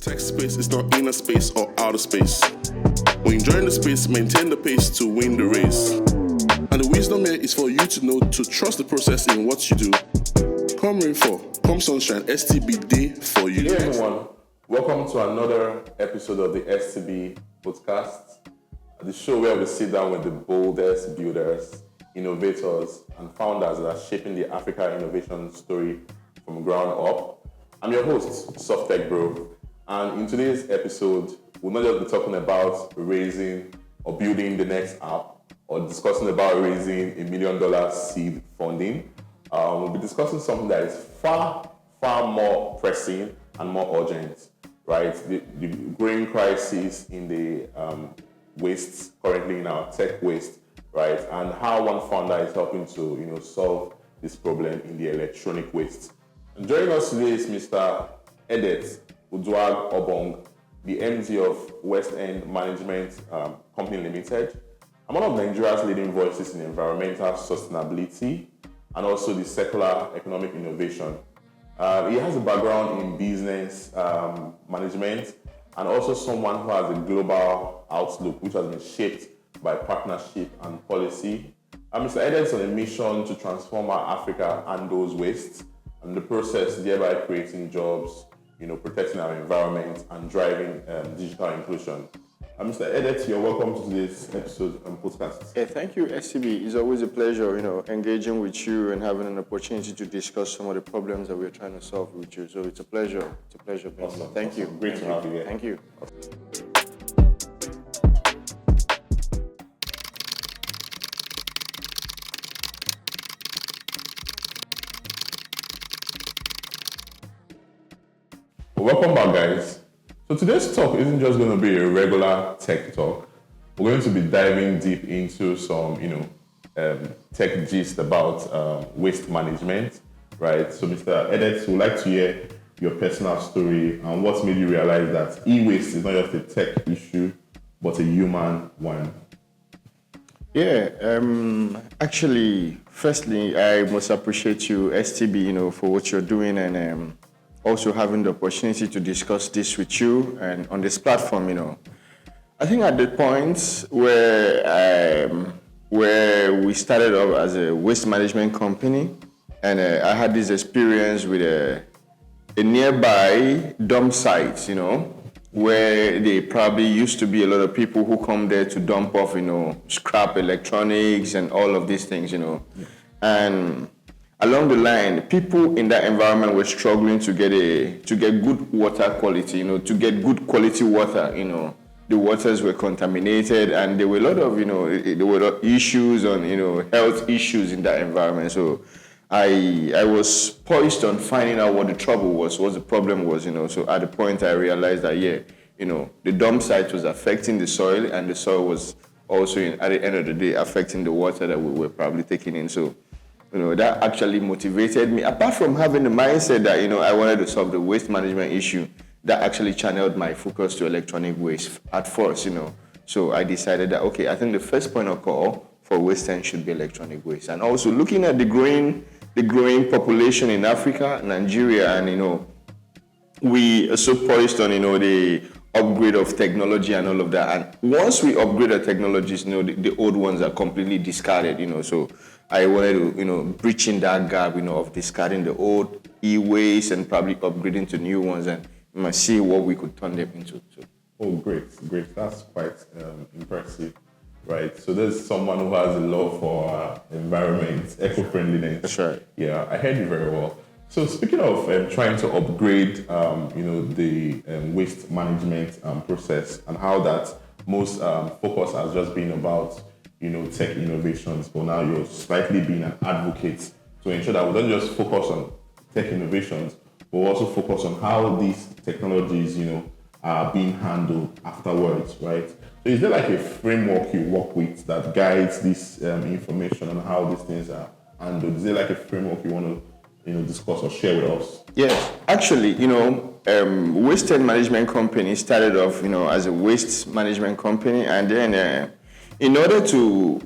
Tech space is not inner space or outer space. When enjoying the space, maintain the pace to win the race. And the wisdom here is for you to know to trust the process in what you do. Come rain fall, come sunshine, STB day for you. Hey everyone, welcome to another episode of the STB Podcast, the show where we sit down with the boldest builders, innovators, and founders that are shaping the Africa innovation story from ground up. I'm your host, Softtechbro, and in today's episode, we'll not just be talking about raising or building the next app or discussing about raising $1 million seed funding. We'll be discussing something that is far more pressing and more urgent, right? The growing crisis in the waste currently in our tech waste, right? And how one founder is helping to, solve this problem in the electronic waste. And joining us today is Mr. Edet and Softtechbro, the MD of West End Management Company Limited. I'm one of Nigeria's leading voices in environmental sustainability and also the secular economic innovation. He has a background in business management and also someone who has a global outlook which has been shaped by partnership and policy. Mr. Edet is on a mission to transform our Africa and those wastes, and the process thereby creating jobs, protecting our environment and driving digital inclusion. Mr. Edet, you're welcome to today's episode and podcast. Yeah, thank you, STB. It's always a pleasure, engaging with you and having an opportunity to discuss some of the problems that we're trying to solve with you. So it's a pleasure. It's a pleasure, Ben. Awesome. Thank you. Great to have you here. Thank you. Welcome back, guys. So today's talk isn't just going to be a regular tech talk. We're going to be diving deep into some, tech gist about waste management, right? So Mr. Edet, we'd like to hear your personal story and what made you realize that e-waste is not just a tech issue, but a human one. Yeah, actually, firstly, I must appreciate you, STB, for what you're doing and also having the opportunity to discuss this with you and on this platform, I think at the point where we started off as a waste management company, and I had this experience with a nearby dump site, where they probably used to be a lot of people who come there to dump off, scrap electronics and all of these things, and along the line, people in that environment were struggling to get good water quality, to get good quality water, The waters were contaminated, and there were a lot of, there were issues on, health issues in that environment. So I was poised on finding out what the trouble was, what the problem was, So at the point I realized that, the dump site was affecting the soil, and the soil was also, at the end of the day, affecting the water that we were probably taking in. So, that actually motivated me. Apart from having the mindset that, I wanted to solve the waste management issue, that actually channeled my focus to electronic waste at first, So I decided that, okay, I think the first point of call for waste end should be electronic waste. And also looking at the growing population in Africa, Nigeria, and, we are so poised on, the upgrade of technology and all of that. And once we upgrade the technologies, the old ones are completely discarded, So I wanted to, bridge in that gap, of discarding the old e-waste and probably upgrading to new ones and see what we could turn them into. So. Oh, great. That's quite impressive, right? So there's someone who has a love for environment, eco-friendliness. That's right. Yeah, I heard you very well. So speaking of trying to upgrade, the waste management process and how that most focus has just been about, tech innovations, but now you're slightly being an advocate to ensure that we don't just focus on tech innovations, but also focus on how these technologies, are being handled afterwards, right? So is there like a framework you work with that guides this information on how these things are handled? Is there like a framework you want to, discuss or share with us? Yes, actually, Waste End Management Company started off, as a waste management company, and then in order to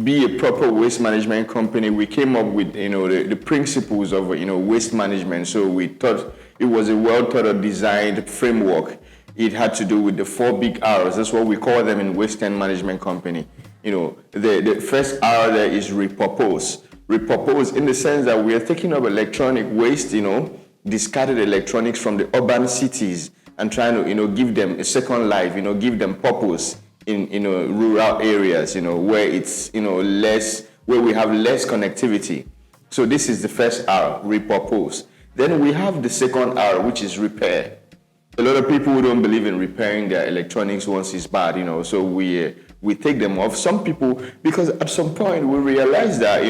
be a proper waste management company, we came up with, the principles of, waste management. So we thought it was a well thought out designed framework. It had to do with the 4 big R's. That's what we call them in waste and management company. The first R there is repurpose. Repurpose in the sense that we are taking up electronic waste, discarded electronics from the urban cities and trying to, give them a second life, give them purpose in, rural areas, where it's, less, where we have less connectivity. So this is the first R, repurpose. Then we have the second R, which is repair. A lot of people who don't believe in repairing their electronics once it's bad, so we take them off. Some people, because at some point we realize that,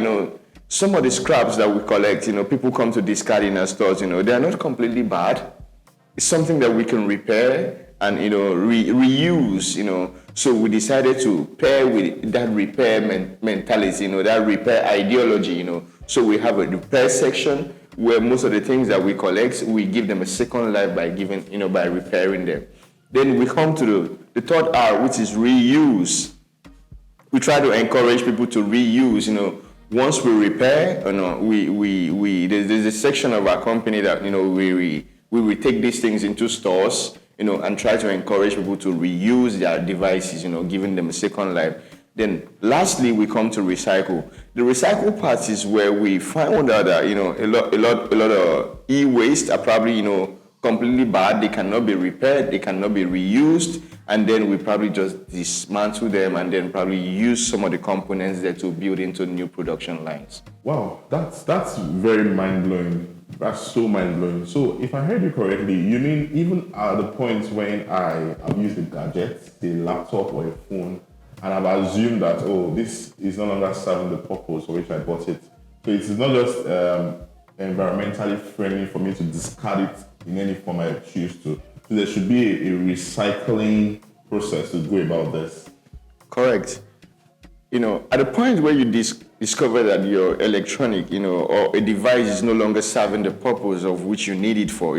some of the scraps that we collect, people come to discard in our stores, they are not completely bad. It's something that we can repair and, reuse, So we decided to pair with that repair mentality, that repair ideology, So we have a repair section where most of the things that we collect, we give them a second life by giving, by repairing them. Then we come to the third R, which is reuse. We try to encourage people to reuse, once we repair, there's a section of our company that, we will take these things into stores, and try to encourage people to reuse their devices, giving them a second life. Then lastly, we come to recycle. The recycle part is where we found out that, a lot of e-waste are probably, completely bad. They cannot be repaired. They cannot be reused. And then we probably just dismantle them and then probably use some of the components there to build into new production lines. Wow, that's very mind-blowing. That's so mind-blowing. So if I heard you correctly, you mean even at the point when I've used a gadget, a laptop or a phone, and I've assumed that, this is no longer serving the purpose for which I bought it. So it's not just environmentally friendly for me to discard it in any form I choose to. So there should be a recycling process to go about this. Correct. At the point where you discover that your electronic, or a device is no longer serving the purpose of which you need it for,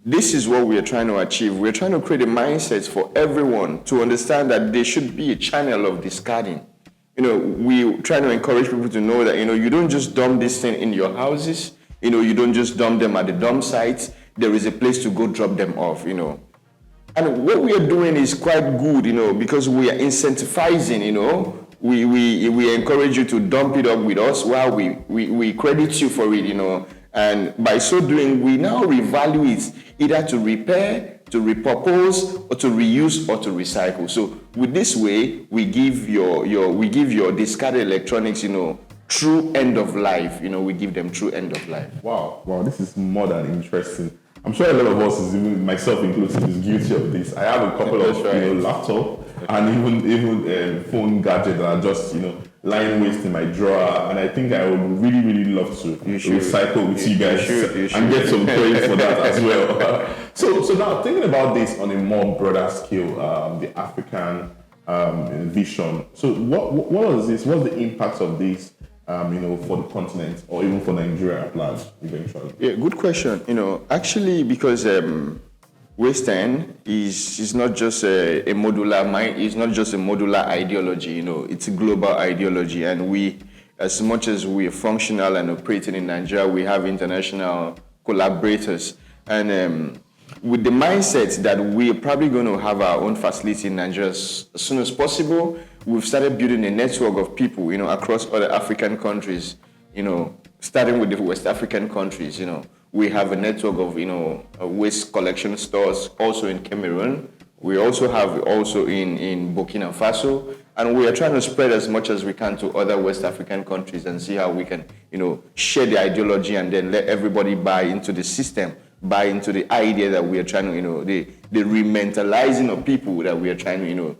this is what we are trying to achieve. We're trying to create a mindset for everyone to understand that there should be a channel of discarding. We try to encourage people to know that, you don't just dump this thing in your houses. You don't just dump them at the dump sites. There is a place to go drop them off, And what we are doing is quite good, because we are incentivizing, we encourage you to dump it up with us while we credit you for it, And by so doing, we now revalue it either to repair, to repurpose, or to reuse, or to recycle. So with this way, we give your discarded electronics, true end of life. We give them true end of life. Wow, this is more than interesting. I'm sure a lot of us, even myself included, is guilty of this. I have a couple of laptop and even phone gadgets that are just lying waste in my drawer, and I think I would really, really love to recycle with you guys and get some credit for that as well. So now thinking about this on a more broader scale, the African vision. So what is this? What's the impact of this? For the continent or even for Nigeria at large, eventually? Yeah, good question. Actually, because Western is not just a modular mind, it's not just a modular ideology, it's a global ideology. And we, as much as we are functional and operating in Nigeria, we have international collaborators. And with the mindset that we are probably going to have our own facility in Nigeria as soon as possible, we've started building a network of people, across other African countries, starting with the West African countries, We have a network of, waste collection stores also in Cameroon. We also have in Burkina Faso. And we are trying to spread as much as we can to other West African countries and see how we can, share the ideology and then let everybody buy into the system, buy into the idea that we are trying to, the rementalizing of people that we are trying to,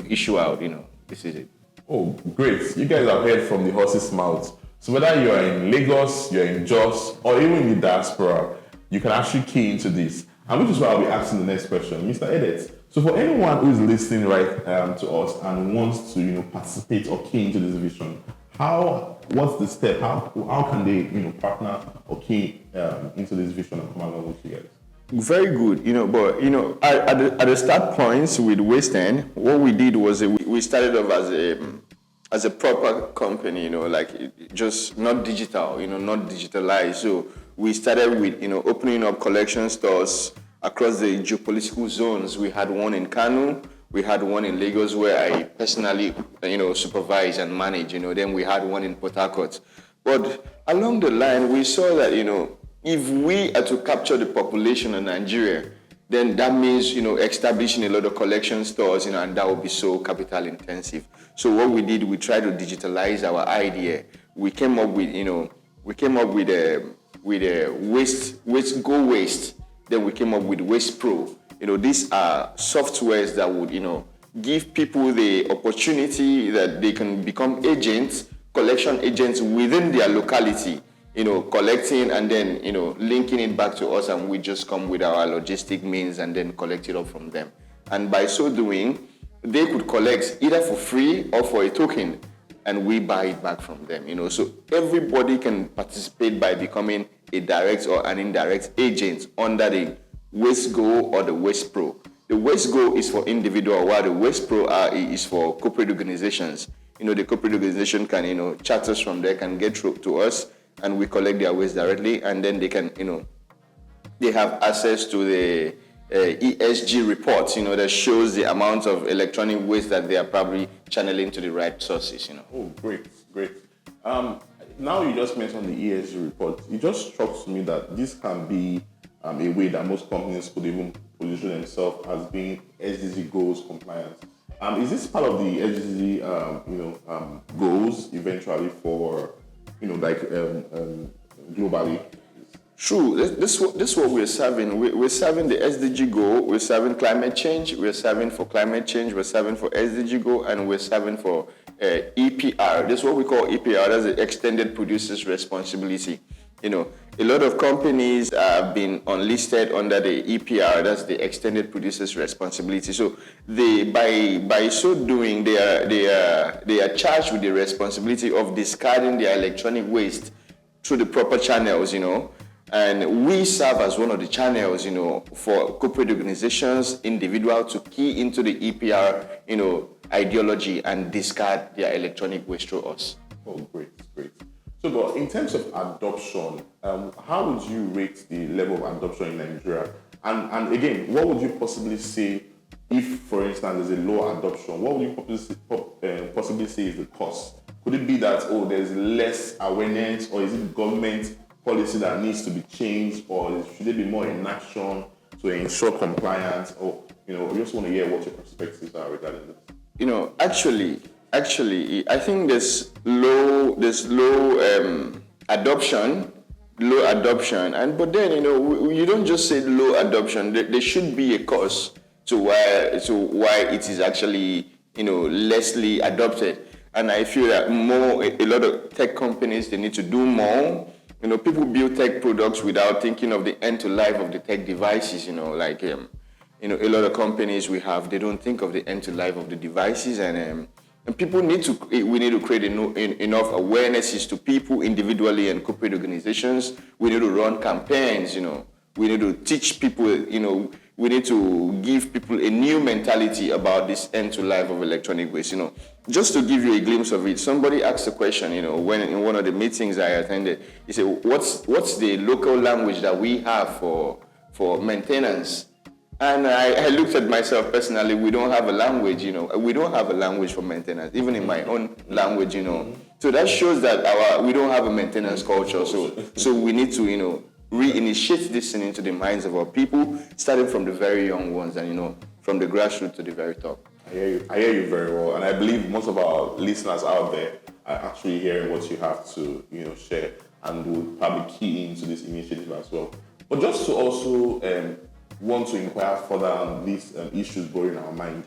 issue out, This is it. Oh, great. You guys have heard from the horse's mouth. So whether you're in Lagos, you're in Jos, or even in the diaspora, you can actually key into this. And which is why I'll be asking the next question. Mr. Edet, so for anyone who is listening to us and wants to participate or key into this vision, what's the step? How can they partner or key into this vision and come along with you guys? Very good, but at the start points with Western, what we did was we started off as a proper company, just not digital, not digitalized. So we started with, opening up collection stores across the geopolitical zones. We had one in Kano, we had one in Lagos where I personally, supervise and manage, then we had one in Port Harcourt. But along the line, we saw that, if we are to capture the population of Nigeria, then that means, establishing a lot of collection stores, and that would be so capital intensive. So what we did, we tried to digitalize our idea. We came up with, a waste. Then we came up with Waste Pro. These are softwares that would, give people the opportunity that they can become agents, collection agents within their locality, collecting and then, linking it back to us, and we just come with our logistic means and then collect it up from them. And by so doing, they could collect either for free or for a token, and we buy it back from them, So everybody can participate by becoming a direct or an indirect agent under the Waste Go or the Waste Pro. The Waste Go is for individual, while the Waste Pro is for corporate organizations. The corporate organization can, chat us from there, can get through to us, and we collect their waste directly, and then they can, they have access to the ESG reports, that shows the amount of electronic waste that they are probably channeling to the right sources, Oh, great. Now you just mentioned the ESG report. It just strikes me that this can be a way that most companies could even position themselves as being SDG goals compliant. Is this part of the SDG, goals eventually for, globally? True. This is what we're serving. We're serving the SDG goal. We're serving climate change. We're serving for climate change. We're serving for SDG goal, and we're serving for EPR. This is what we call EPR. That's the Extended Producer's Responsibility. A lot of companies have been unlisted under the EPR. That's the Extended Producer's Responsibility. So by so doing, they are charged with the responsibility of discarding their electronic waste through the proper channels. And we serve as one of the channels, for corporate organizations, individuals to key into the EPR, ideology and discard their electronic waste through us. Oh, great. So, but in terms of adoption, how would you rate the level of adoption in Nigeria? And again, what would you possibly say if, for instance, there's a low adoption? What would you possibly say is the cause? Could it be that, there's less awareness, or is it government policy that needs to be changed, or should there be more inaction to ensure compliance? Or, we just want to hear what your perspectives are regarding this. Actually, I think there's low adoption, but then you don't just say low adoption. There should be a cause to why it is actually lessly adopted, and I feel that a lot of tech companies, they need to do more. People build tech products without thinking of the end to life of the tech devices. A lot of companies they don't think of the end to life of the devices, and we need to create enough awarenesses to people individually and corporate organizations. We need to run campaigns, we need to teach people, we need to give people a new mentality about this end to life of electronic waste. Just to give you a glimpse of it, somebody asked a question, when in one of the meetings I attended, he said, what's the local language that we have for maintenance? And I looked at myself personally. We don't have a language, we don't have a language for maintenance, even in my own language, So that shows that we don't have a maintenance culture. So we need to, reinitiate this thing into the minds of our people, starting from the very young ones and, from the grassroots to the very top. I hear you very well. And I believe most of our listeners out there are actually hearing what you have to, share, and will probably key into this initiative as well. But just to also want to inquire further on these issues boring our mind.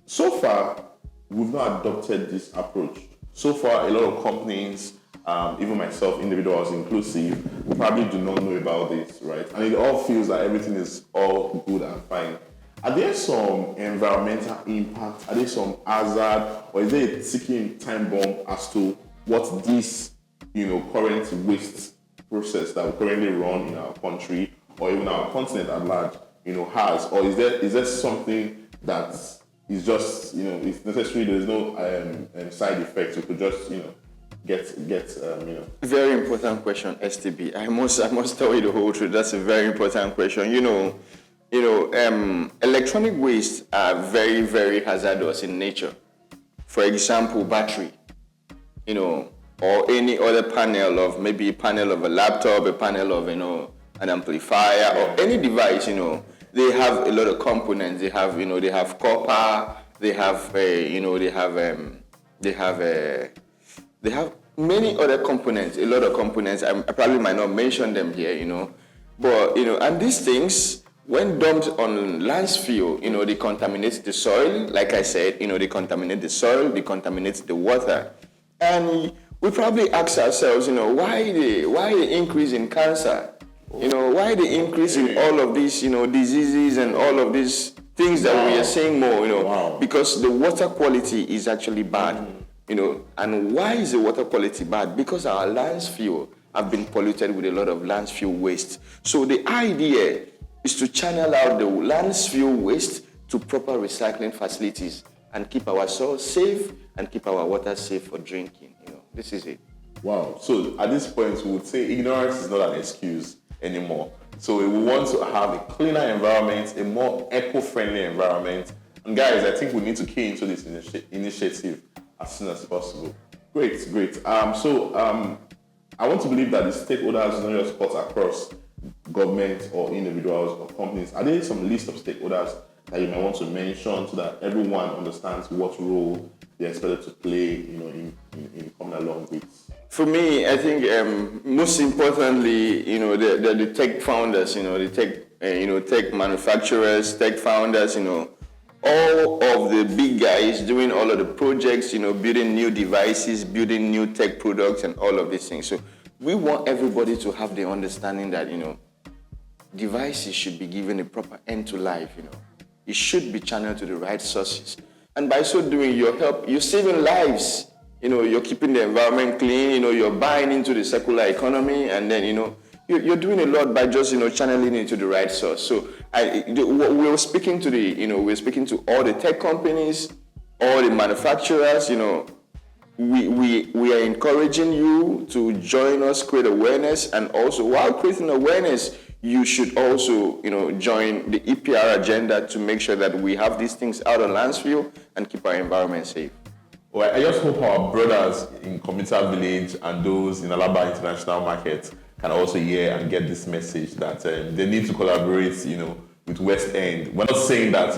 So far, we've not adopted this approach. So far, a lot of companies, even myself, individuals inclusive, probably do not know about this, right? And it all feels like everything is all good and fine. Are there some environmental impact? Are there some hazard? Or is there a ticking time bomb as to what this, current waste process that we currently run in our country, or even our continent at large, has? Or is there something that, it's just, it's necessary. There's no side effects. You could just, get. Very important question, STB. I must tell you the whole truth. That's a very important question. Electronic waste are very, very hazardous in nature. For example, battery, or any other panel of maybe a panel of a laptop, a panel of, an amplifier, or any device, they have a lot of components. They have, they have copper, they have many other components, a lot of components. I probably might not mention them here, but, and these things, when dumped on landfill, they contaminate the soil. Like I said, they contaminate the soil, they contaminate the water. And we probably ask ourselves, why the increase in cancer? Why the increase in all of these, diseases and all of these things that we are seeing more, Wow. Because the water quality is actually bad, And why is the water quality bad? Because our landfill have been polluted with a lot of landfill waste. So the idea is to channel out the landfill waste to proper recycling facilities and keep our soil safe and keep our water safe for drinking. This is it. Wow. So at this point, we would say ignorance is not an excuse anymore. So we want to have a cleaner environment, a more eco-friendly environment. And guys, I think we need to key into this initiative as soon as possible. Great. I want to believe that the stakeholders not just cut across government or individuals or companies. Are there some list of stakeholders that you might want to mention so that everyone understands what role they're expected to play, in coming along with? For me, I think most importantly, the tech founders, the tech manufacturers, tech founders, all of the big guys doing all of the projects, building new devices, building new tech products, and all of these things. So we want everybody to have the understanding that, devices should be given a proper end to life, It should be channeled to the right sources. And by so doing, you're saving lives. You're keeping the environment clean, you're buying into the circular economy, and then, you're doing a lot by just, channeling it to the right source. So we're speaking to all the tech companies, all the manufacturers, we are encouraging you to join us, create awareness, and also while creating awareness, you should also, join the EPR agenda to make sure that we have these things out of landfill and keep our environment safe. Well, I just hope our brothers in Commuter Village and those in Alaba International Market can also hear and get this message that they need to collaborate, with West End. We're not saying that,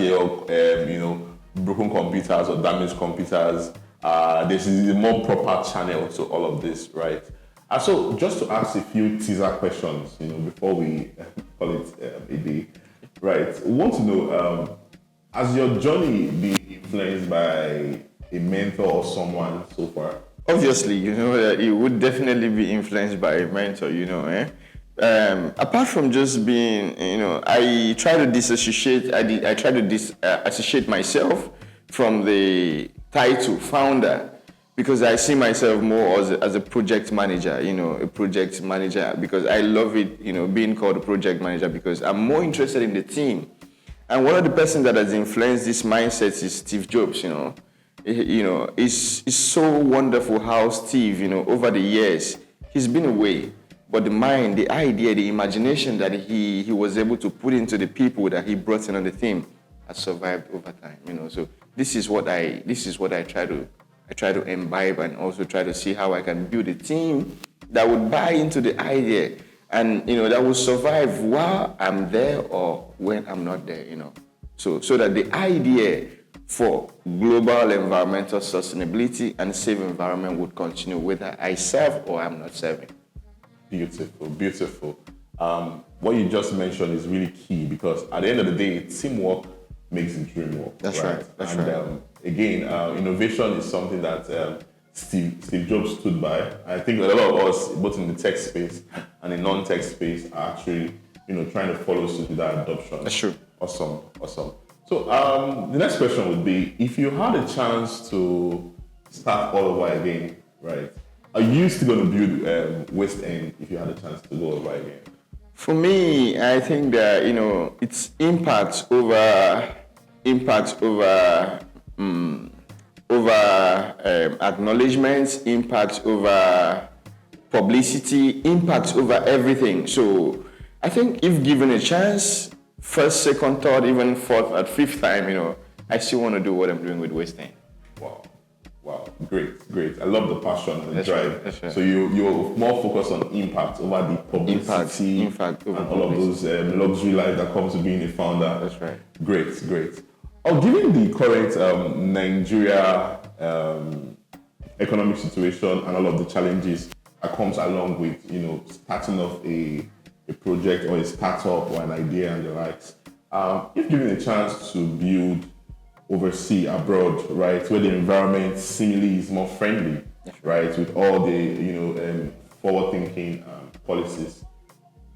broken computers or damaged computers. This is a more proper channel to all of this, right? And so just to ask a few teaser questions, before we call it a day, right? We want to know, has your journey been influenced by a mentor or someone so far? Obviously, that it would definitely be influenced by a mentor, apart from just being, I try to disassociate, I try to disassociate myself from the title founder, because I see myself more as a project manager, because I love it, being called a project manager, because I'm more interested in the team. And one of the persons that has influenced this mindset is Steve Jobs, It's so wonderful how Steve, over the years, he's been away, but the mind, the idea, the imagination that he was able to put into the people that he brought in on the team has survived over time, So this is what I try to imbibe, and also try to see how I can build a team that would buy into the idea and, that will survive while I'm there or when I'm not there, So that the idea for global environmental sustainability and safe environment would continue whether I serve or I'm not serving. Beautiful. What you just mentioned is really key, because at the end of the day, teamwork makes the dream work. That's right. Again, innovation is something that Steve Jobs stood by. I think a lot of us, both in the tech space and the non-tech space, are actually, trying to follow suit with that adoption. That's true. Awesome. So the next question would be, if you had a chance to start all over again, right? Are you still going to build West End if you had a chance to go over again? For me, I think that, its impact over impacts over acknowledgements, impacts over publicity, impacts over everything. So I think if given a chance, first, second, third, even fourth, at fifth time, I still want to do what I'm doing with West End. Wow, great. I love the passion and the drive. That's right. So you're more focused on impact over the publicity impact over and all of those luxury life that comes with being a founder. That's right. Great. Given the current Nigeria economic situation and all of the challenges that comes along with starting off a project or a startup or an idea and the likes, if given a chance to build overseas, abroad, right, where the environment seemingly is more friendly, right, with all the forward-thinking policies,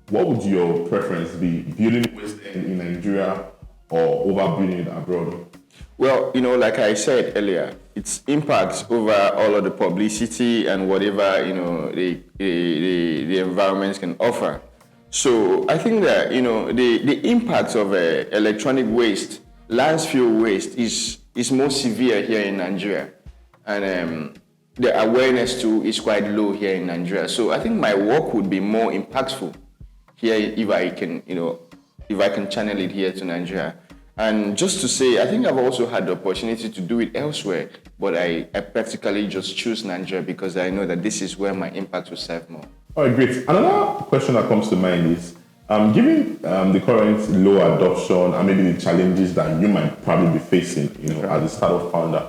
what would your preference be? Building West End in Nigeria or over building it abroad? Well, like I said earlier, it's impacts over all of the publicity and whatever the environments can offer. So I think that the impacts of electronic waste, landfill waste is more severe here in Nigeria, and the awareness too is quite low here in Nigeria. So I think my work would be more impactful here if I can channel it here to Nigeria. And just to say, I think I've also had the opportunity to do it elsewhere, but I practically just choose Nigeria because I know that this is where my impact will serve more. All right, great. Another question that comes to mind is, given the current low adoption and maybe the challenges that you might probably be facing, as a startup founder,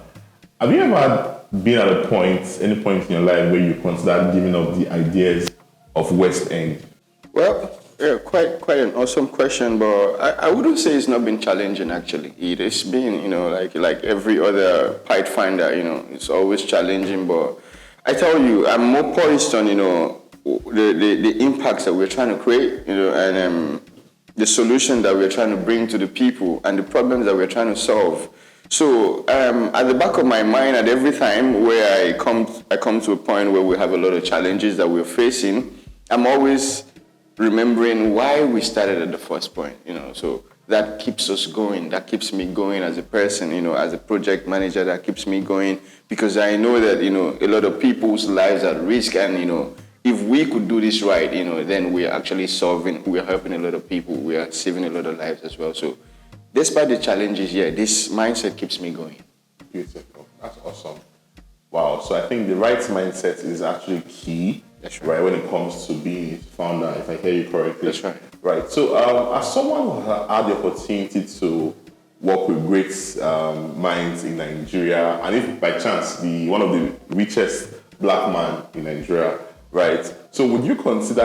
have you ever been at any point in your life where you considered giving up the ideas of West End? Well, yeah, quite an awesome question, but I wouldn't say it's not been challenging actually. It has been, like every other pipe finder, it's always challenging, but I tell you, I'm more poised on, the impacts that we're trying to create, and the solution that we're trying to bring to the people and the problems that we're trying to solve. So at the back of my mind, at every time where I come to a point where we have a lot of challenges that we're facing, I'm always remembering why we started at the first point, so that keeps us going. That keeps me going as a person, as a project manager, that keeps me going because I know that, a lot of people's lives are at risk and, if we could do this right, then we're actually we're helping a lot of people, we are saving a lot of lives as well. So despite the challenges, this mindset keeps me going. Beautiful. That's awesome. Wow. So I think the right mindset is actually key. That's right. When it comes to being a founder, if I hear you correctly. That's right. Right. So as someone who had the opportunity to work with great minds in Nigeria, and if by chance one of the richest black man in Nigeria, right? So would you consider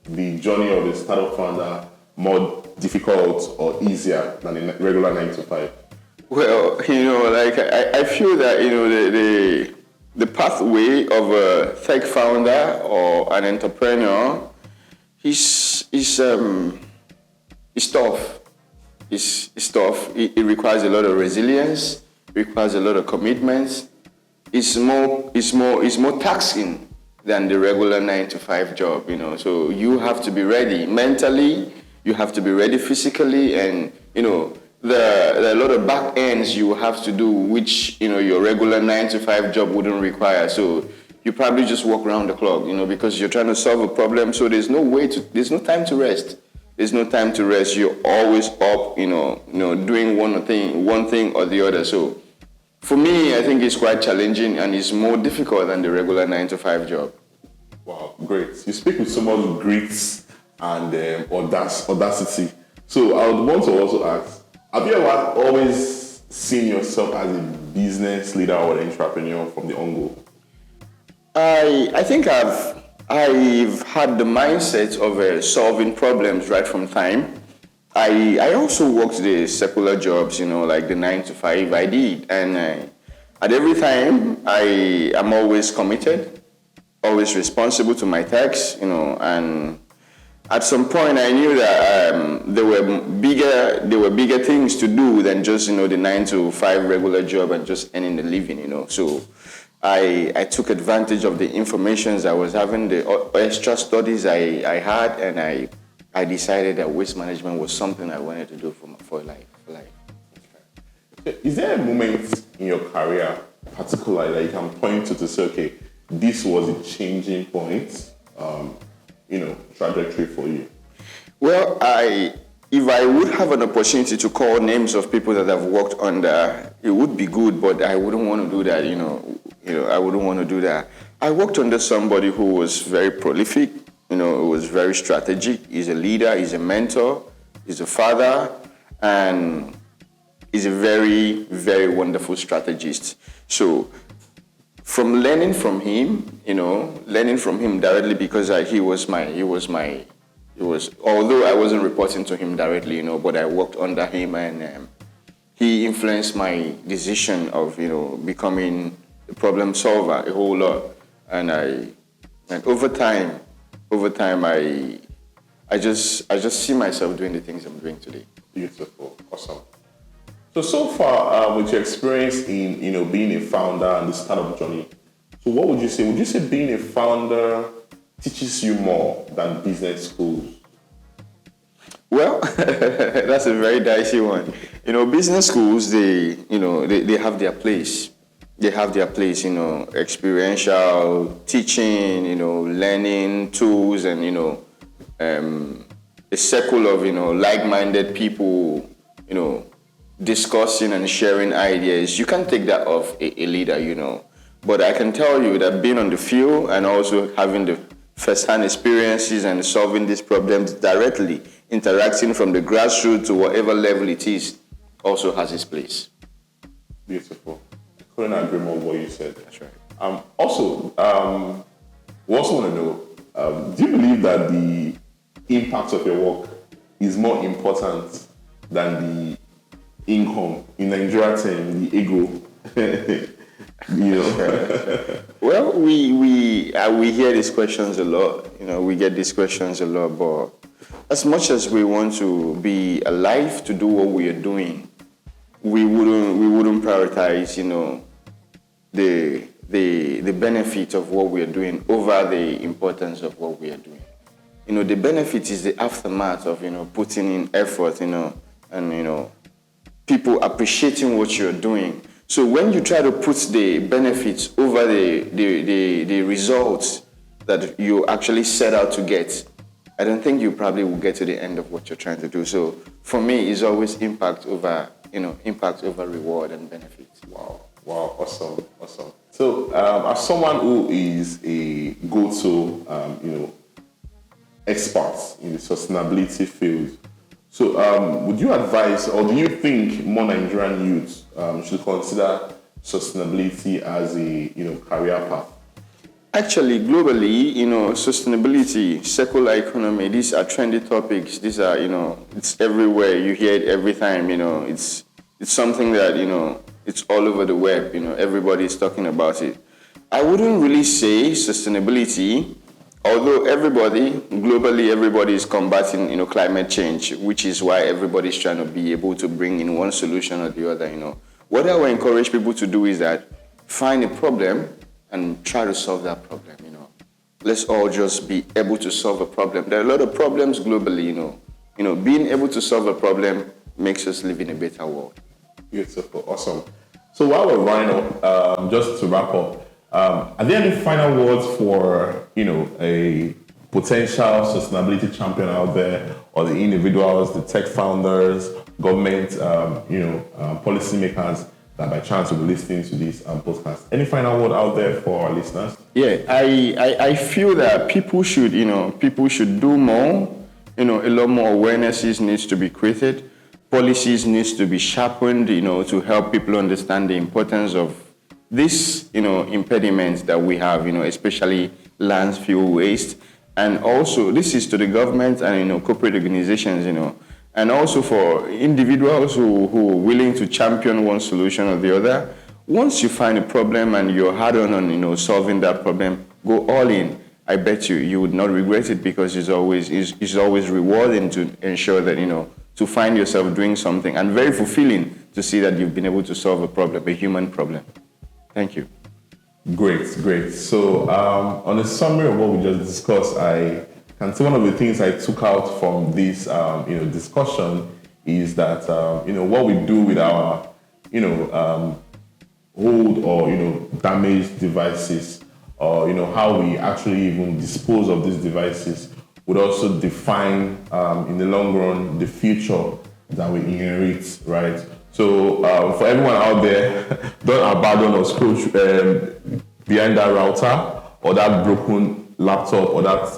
the journey of the startup founder more difficult or easier than a regular 9 to 5? Well, I feel that, the pathway of a tech founder or an entrepreneur is tough. It's tough. It requires a lot of resilience. Requires a lot of commitments. It's more taxing than the regular 9 to 5 job. So you have to be ready mentally. You have to be ready physically, and there are a lot of back ends you have to do, which your regular 9 to 5 job wouldn't require. So you probably just walk around the clock, because you're trying to solve a problem. So there's no time to rest. There's no time to rest. You're always up, doing one thing or the other. So for me, I think it's quite challenging and it's more difficult than the regular 9 to 5 job. Wow, great. You speak with someone who grit and audacity. So I would want to also ask, have you ever always seen yourself as a business leader or entrepreneur from the on-go? I think I've had the mindset of solving problems right from time. I also worked the secular jobs, like the 9 to 5 I did. And at every time, I am always committed, always responsible to my tasks, and at some point I knew that there were bigger things to do than just, the 9 to 5 regular job and just earning a living, So I took advantage of the information I was having, the extra studies I had, and I decided that waste management was something I wanted to do for life. Is there a moment in your career, particularly, that you can point to say, okay, this was a changing point, trajectory for you? Well, if I would have an opportunity to call names of people that I've worked under, it would be good, but I wouldn't want to do that, I wouldn't want to do that. I worked under somebody who was very prolific, was very strategic. He's a leader, he's a mentor, he's a father, and he's a very, very wonderful strategist. So from learning from him directly, because although I wasn't reporting to him directly, but I worked under him, and he influenced my decision of, becoming a problem solver a whole lot. And over time, I just see myself doing the things I'm doing today. Beautiful, awesome. So far, with your experience in, being a founder and the startup journey, so what would you say? Would you say being a founder teaches you more than business schools? Well, that's a very dicey one. Business schools, they have their place. They have their place, experiential teaching, learning tools, and, a circle of, like-minded people, discussing and sharing ideas. You can take that off a leader, But I can tell you that being on the field and also having the first-hand experiences and solving these problems directly, interacting from the grassroots to whatever level it is, also has its place. Beautiful. I couldn't agree more with what you said. That's right. We also want to know, do you believe that the impact of your work is more important than the income? In Nigeria term, the ego. Well, we hear these questions a lot. We get these questions a lot. But as much as we want to be alive to do what we are doing, we wouldn't prioritize, the benefit of what we are doing over the importance of what we are doing. The benefit is the aftermath of putting in effort, and people appreciating what you're doing. So when you try to put the benefits over the results that you actually set out to get, I don't think you probably will get to the end of what you're trying to do. So for me, it's always impact over reward and benefits. Wow, awesome. So as someone who is a go-to, expert in the sustainability field, so would you advise, or do you think more Nigerian youths should consider sustainability as a career path? Actually, globally, sustainability, circular economy, these are trendy topics. These are, it's everywhere. You hear it every time. It's something that it's all over the web. Everybody's talking about it. I wouldn't really say sustainability. Although globally, everybody is combating, climate change, which is why everybody's trying to be able to bring in one solution or the other, What I would encourage people to do is that find a problem and try to solve that problem, Let's all just be able to solve a problem. There are a lot of problems globally, Being able to solve a problem makes us live in a better world. Beautiful, awesome. So while we're running up, just to wrap up, are there any final words for, a potential sustainability champion out there, or the individuals, the tech founders, government, policymakers that by chance will be listening to this podcast? Any final word out there for our listeners? Yeah, I feel that people should do more. A lot more awarenesses needs to be created. Policies needs to be sharpened, to help people understand the importance of this, impediments that we have, especially landfill waste. And also, this is to the government and, corporate organizations, and also for individuals who are willing to champion one solution or the other. Once you find a problem and you're hard on, solving that problem, go all in. I bet you would not regret it, because it's always rewarding to ensure that, to find yourself doing something, and very fulfilling to see that you've been able to solve a problem, a human problem. Thank you. Great. So on a summary of what we just discussed, I can say one of the things I took out from this discussion is that what we do with our old or damaged devices, or how we actually even dispose of these devices would also define in the long run the future that we inherit, right? So for everyone out there, don't abandon or scroll behind that router or that broken laptop or that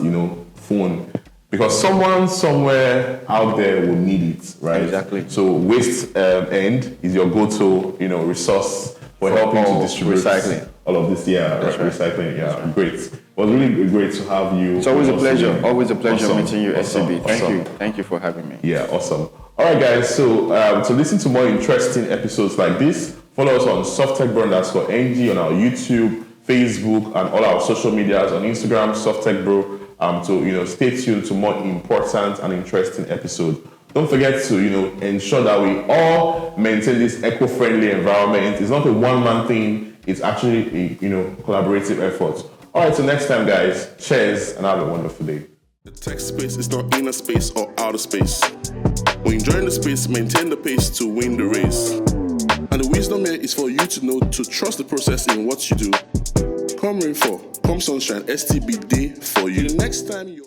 phone, because someone somewhere out there will need it, right? Exactly. So Waste End is your go-to resource for helping to distribute recycling. All of this. Yeah, That's right. recycling. Yeah, right. Great. It was really great to have you. It's always a pleasure. Always a pleasure Awesome. meeting you, STB. Awesome. Thank you for having me. Yeah, awesome. All right, guys. So to listen to more interesting episodes like this, follow us on SofttechBro_NG on our YouTube, Facebook, and all our social medias on Instagram, SofttechBro. To stay tuned to more important and interesting episodes. Don't forget to ensure that we all maintain this eco-friendly environment. It's not a one-man thing. It's actually a collaborative effort. All right, so next time, guys. Cheers and have a wonderful day. The tech space is not inner space or outer space. When enjoying the space, maintain the pace to win the race. And the wisdom here is for you to know to trust the process in what you do. Come rain fall, come sunshine, STB day for you. The next time you